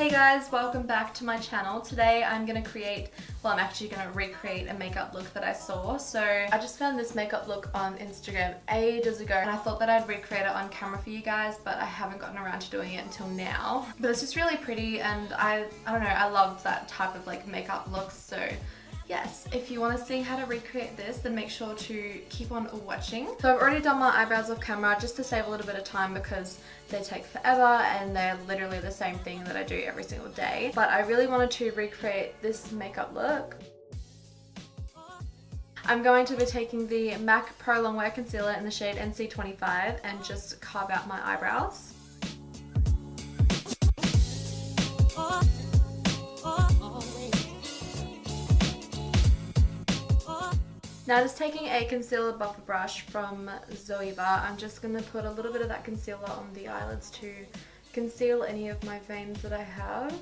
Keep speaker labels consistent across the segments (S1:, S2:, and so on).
S1: Hey guys, welcome back to my channel. Today I'm going to I'm actually going to recreate a makeup look that I saw. So I just found this makeup look on Instagram ages ago and I thought that I'd recreate it on camera for you guys, but I haven't gotten around to doing it until now. But it's just really pretty and I don't know, I love that type of like makeup look. So yes, if you want to see how to recreate this, then make sure to keep on watching. So I've already done my eyebrows off camera just to save a little bit of time because they take forever and they're literally the same thing that I do every single day. But I really wanted to recreate this makeup look. I'm going to be taking the MAC Prolongwear Concealer in the shade NC25 and just carve out my eyebrows. Now just taking a concealer buffer brush from Zoeva, I'm just going to put a little bit of that concealer on the eyelids to conceal any of my veins that I have.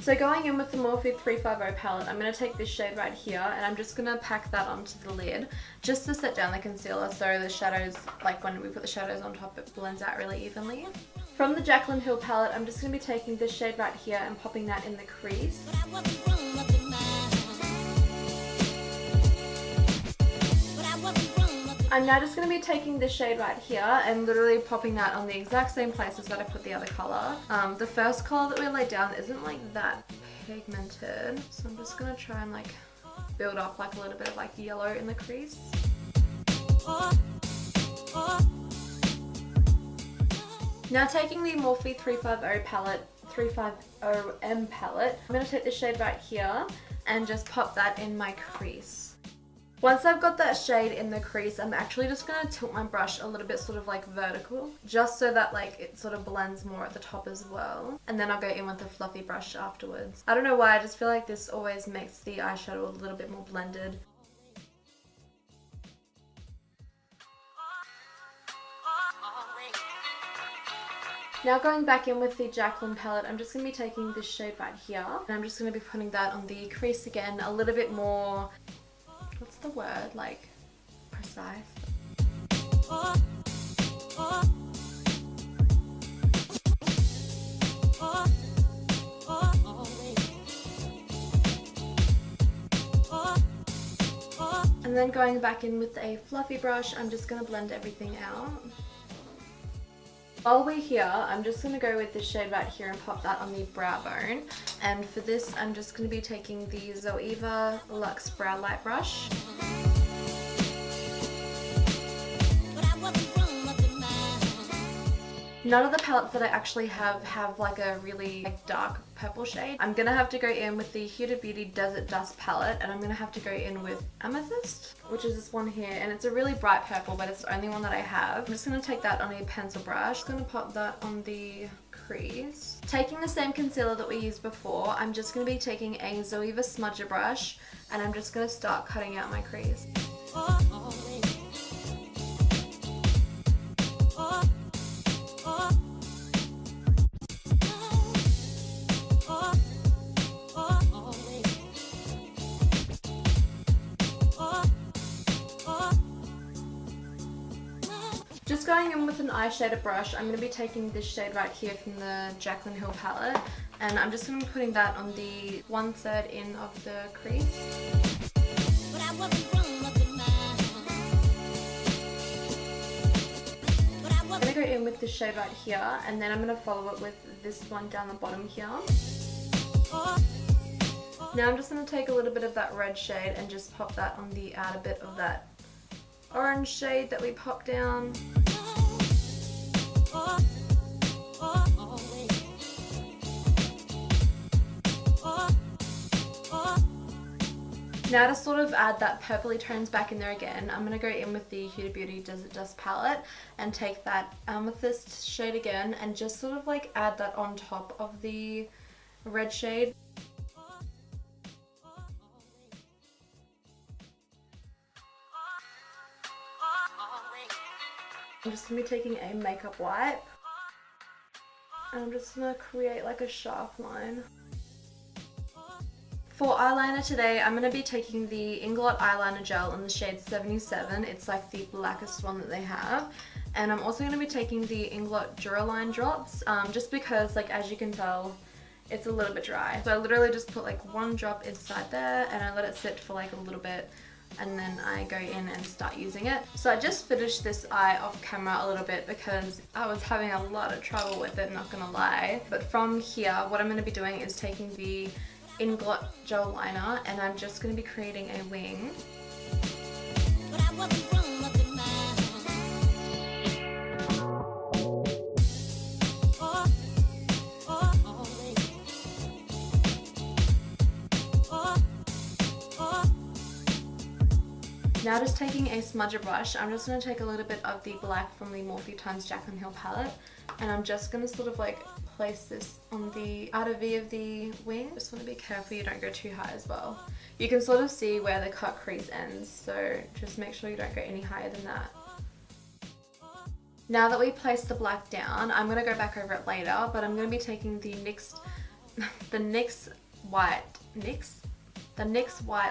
S1: So going in with the Morphe 350 palette, I'm going to take this shade right here and I'm just going to pack that onto the lid just to set down the concealer so the shadows, like when we put the shadows on top, it blends out really evenly. From the Jacklyn Hill palette, I'm just going to be taking this shade right here and popping that in the crease. I'm now just going to be taking this shade right here and literally popping that on the exact same places that I put the other colour. The first colour that we laid down isn't like that pigmented, so I'm just going to try and like build up like a little bit of like yellow in the crease. Now taking the Morphe 350 palette, 350M palette, I'm going to take the shade right here and just pop that in my crease. Once I've got that shade in the crease, I'm actually just going to tilt my brush a little bit sort of like vertical, just so that like it sort of blends more at the top as well. And then I'll go in with a fluffy brush afterwards. I don't know why, I just feel like this always makes the eyeshadow a little bit more blended. Now going back in with the Jacklyn palette, I'm just going to be taking this shade right here. And I'm just going to be putting that on the crease again, a little bit more, what's the word, like precise. And then going back in with a fluffy brush, I'm just going to blend everything out. While we're here, I'm just going to go with this shade right here and pop that on the brow bone. And for this, I'm just going to be taking the Zoeva Luxe Brow Light Brush. None of the palettes that I actually have like a really like dark purple shade. I'm going to have to go in with the Huda Beauty Desert Dust palette and I'm going to have to go in with Amethyst, which is this one here, and it's a really bright purple but it's the only one that I have. I'm just going to take that on a pencil brush. I'm going to pop that on the crease. Taking the same concealer that we used before, I'm just going to be taking a Zoeva smudger brush and I'm just going to start cutting out my crease. Just going in with an eyeshadow brush, I'm going to be taking this shade right here from the Jacklyn Hill palette and I'm just going to be putting that on the 1/3 in of the crease. I'm going to go in with this shade right here and then I'm going to follow it with this one down the bottom here. Now I'm just going to take a little bit of that red shade and just pop that on the outer bit of that orange shade that we popped down. Now to sort of add that purpley tones back in there again, I'm going to go in with the Huda Beauty Desert Dust palette and take that Amethyst shade again and just sort of like add that on top of the red shade. I'm just going to be taking a makeup wipe and I'm just going to create like a sharp line. For eyeliner today, I'm going to be taking the Inglot eyeliner gel in the shade 77. It's like the blackest one that they have. And I'm also going to be taking the Inglot duraline drops, just because, like, as you can tell, it's a little bit dry. So I literally just put like one drop inside there and I let it sit for like a little bit, and then I go in and start using it. So I just finished this eye off camera a little bit because I was having a lot of trouble with it, not gonna lie. But from here, what I'm going to be doing is taking the Inglot gel liner and I'm just going to be creating a wing. Now just taking a smudger brush, I'm just going to take a little bit of the black from the Morphe x Jacklyn Hill palette, and I'm just going to sort of like place this on the outer V of the wing. Just want to be careful you don't go too high as well. You can sort of see where the cut crease ends, so just make sure you don't go any higher than that. Now that we place the black down, I'm going to go back over it later, but I'm going to be taking the NYX white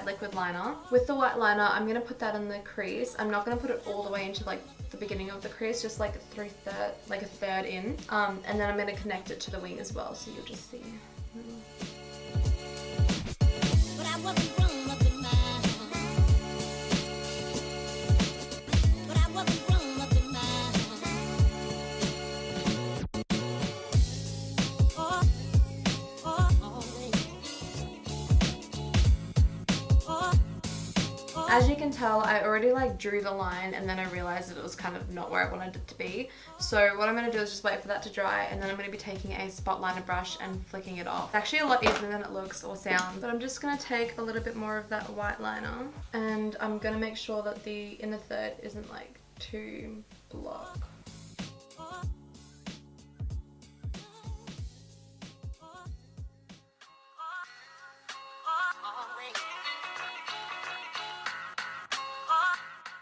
S1: liquid liner. With the white liner, I'm going to put that in the crease. I'm not going to put it all the way into like the beginning of the crease, just like a third in. And then I'm going to connect it to the wing as well, so you'll just see. As you can tell, I already like drew the line and then I realized that it was kind of not where I wanted it to be. So what I'm going to do is just wait for that to dry, and then I'm going to be taking a spot liner brush and flicking it off. It's actually a lot easier than it looks or sounds. But I'm just going to take a little bit more of that white liner, and I'm going to make sure that the inner third isn't like too blocked.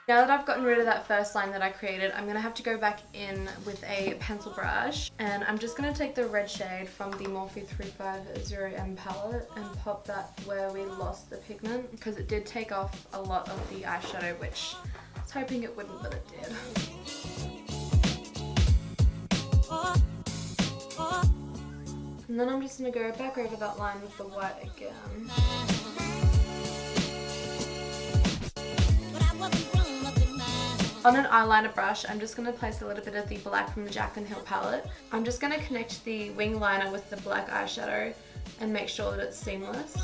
S1: Now that I've gotten rid of that first line that I created, I'm going to have to go back in with a pencil brush, and I'm just going to take the red shade from the Morphe 350M palette and pop that where we lost the pigment, because it did take off a lot of the eyeshadow, which I was hoping it wouldn't, but it did. And then I'm just going to go back over that line with the white again. On an eyeliner brush, I'm just going to place a little bit of the black from the Jacklyn Hill palette. I'm just going to connect the wing liner with the black eyeshadow and make sure that it's seamless.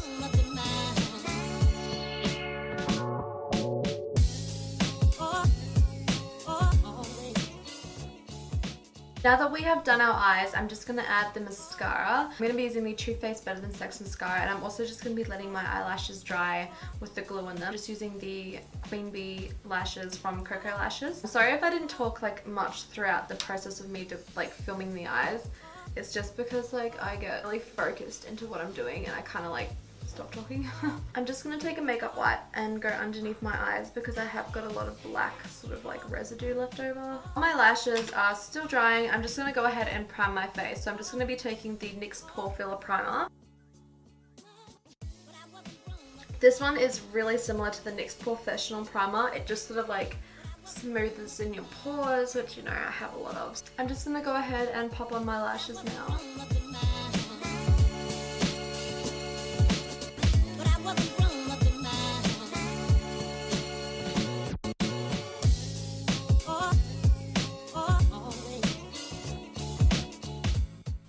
S1: Now that we have done our eyes, I'm just going to add the mascara. I'm going to be using the Too Faced Better Than Sex mascara, and I'm also just going to be letting my eyelashes dry with the glue in them. Just using the Queen Bee lashes from Koko lashes. I'm sorry if I didn't talk like much throughout the process of me filming the eyes. It's just because like I get really focused into what I'm doing and I kind of like stop talking. I'm just going to take a makeup wipe and go underneath my eyes because I have got a lot of black sort of like residue left over. My lashes are still drying. I'm just going to go ahead and prime my face. So I'm just going to be taking the NYX Pore Filler Primer. This one is really similar to the NYX Professional Primer. It just sort of like smooths in your pores, which you know I have a lot of. I'm just going to go ahead and pop on my lashes now.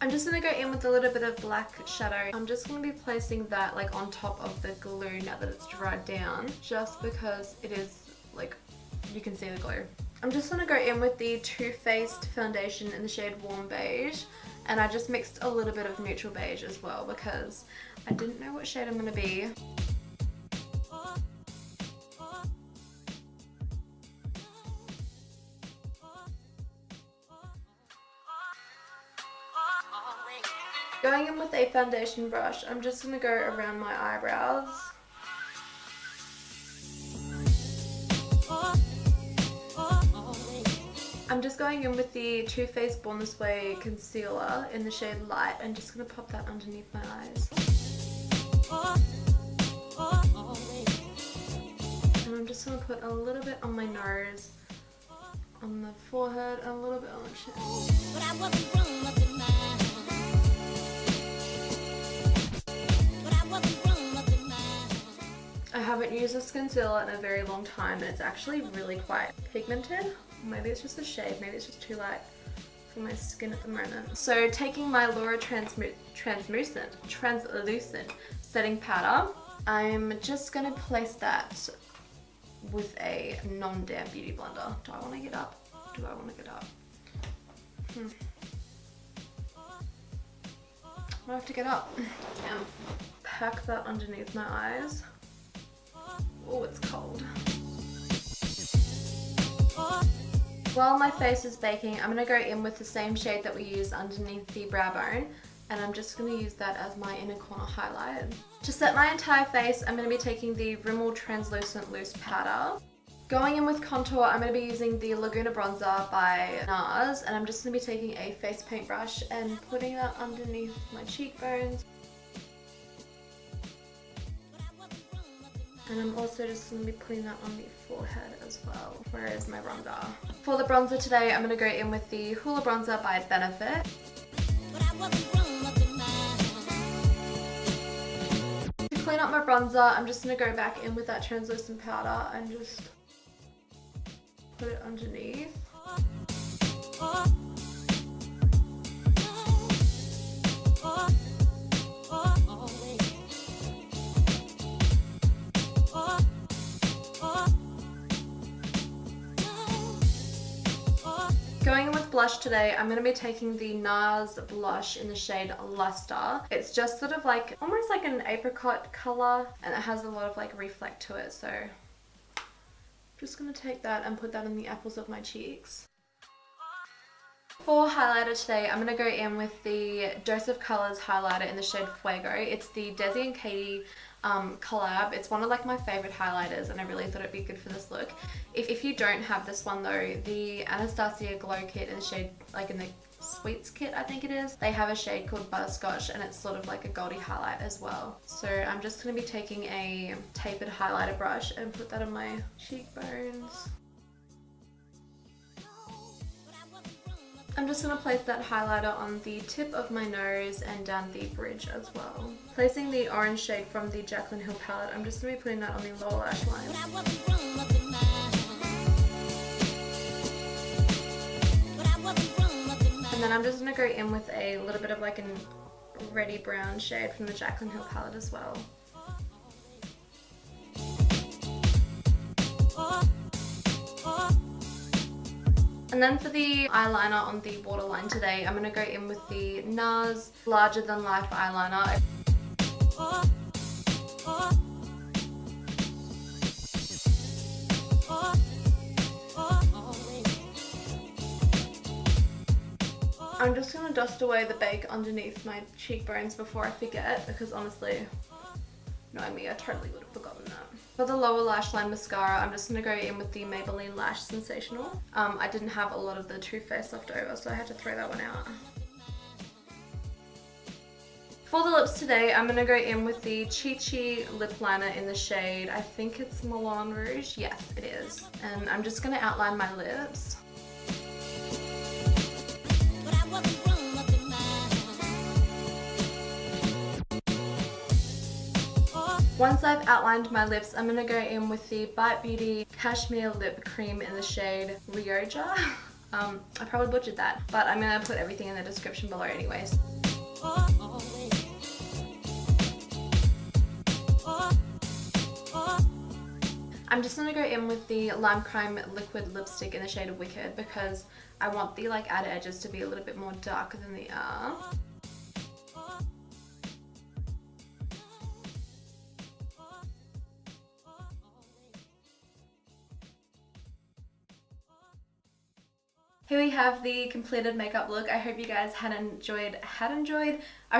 S1: I'm just going to go in with a little bit of black shadow. I'm just going to be placing that like on top of the glue now that it's dried down, just because it is like, you can see the glue. I'm just going to go in with the Too Faced foundation in the shade Warm Beige, and I just mixed a little bit of neutral beige as well because I didn't know what shade I'm going to be. Going in with a foundation brush, I'm just going to go around my eyebrows. I'm just going in with the Too Faced Born This Way concealer in the shade Light and just going to pop that underneath my eyes. I'm just going to put a little bit on my nose, on the forehead, and a little bit on the chin. But I wasn't grown up in mine. But I wasn't grown up in mine. I haven't used this concealer in a very long time, and it's actually really quite pigmented. Maybe it's just the shade, maybe it's just too light for my skin at the moment. So taking my Laura translucent setting powder, I'm just going to place that with a non-damp beauty blender. Do I want to get up? Do I want to get up? I have to get up. And pack that underneath my eyes. Oh, it's cold. While my face is baking, I'm going to go in with the same shade that we used underneath the brow bone, and I'm just going to use that as my inner corner highlight. To set my entire face, I'm going to be taking the Rommel Translucent Loose Powder. Going in with contour, I'm going to be using the Laguna Bronzer by Nars, and I'm just going to be taking a face paint brush and putting that underneath my cheekbones. And I'm also just going to be putting that on the forehead as well. Where is my bronzer? For the bronzer today, I'm going to go in with the Hoola Bronzer by Benefit. To clean up my bronzer, I'm just going to go back in with that translucent powder and just put it underneath. Going in with blush today, I'm going to be taking the Nars blush in the shade Lustre. It's just sort of like, almost like an apricot colour, and it has a lot of like reflect to it, so I'm just going to take that and put that in the apples of my cheeks. For highlighter today, I'm going to go in with the Dose of Colours highlighter in the shade Fuego. It's the Desi and Katie collab. It's one of like my favorite highlighters, and I really thought it'd be good for this look. If you don't have this one though, the Anastasia Glow Kit in the shade, like in the Sweets kit I think it is, they have a shade called Butterscotch, and it's sort of like a goldy highlight as well. So I'm just going to be taking a tapered highlighter brush and put that on my cheekbones. I'm just going to place that highlighter on the tip of my nose and down the bridge as well. Placing the orange shade from the Jacklyn Hill palette, I'm just going to be putting that on the lower lash line. And then I'm just going to go in with a little bit of like a reddy brown shade from the Jacklyn Hill palette as well. And then for the eyeliner on the waterline today, I'm going to go in with the Nars Larger Than Life eyeliner. I'm just going to dust away the bake underneath my cheekbones before I forget, because honestly, knowing me, I totally would have forgotten that. For the lower lash line mascara, I'm just going to go in with the Maybelline Lash Sensational. I didn't have a lot of the Too Faced left over, so I had to throw that one out. For the lips today, I'm going to go in with the Chichi lip liner in the shade, I think it's Moulin Rouge. Yes, it is. And I'm just going to outline my lips. Once I've outlined my lips, I'm going to go in with the Bite Beauty Cashmere Lip Cream in the shade Rioja. I probably butchered that, but I'm going to put everything in the description below anyways. I'm just going to go in with the Lime Crime Liquid Lipstick in the shade Wicked, because I want the like outer edges to be a little bit more darker than they are. Here we have the completed makeup look. I hope you guys I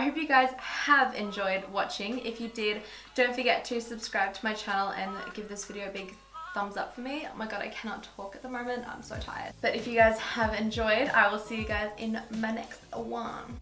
S1: hope you guys have enjoyed watching. If you did, don't forget to subscribe to my channel and give this video a big thumbs up for me. Oh my god, I cannot talk at the moment. I'm so tired. But if you guys have enjoyed, I will see you guys in my next one.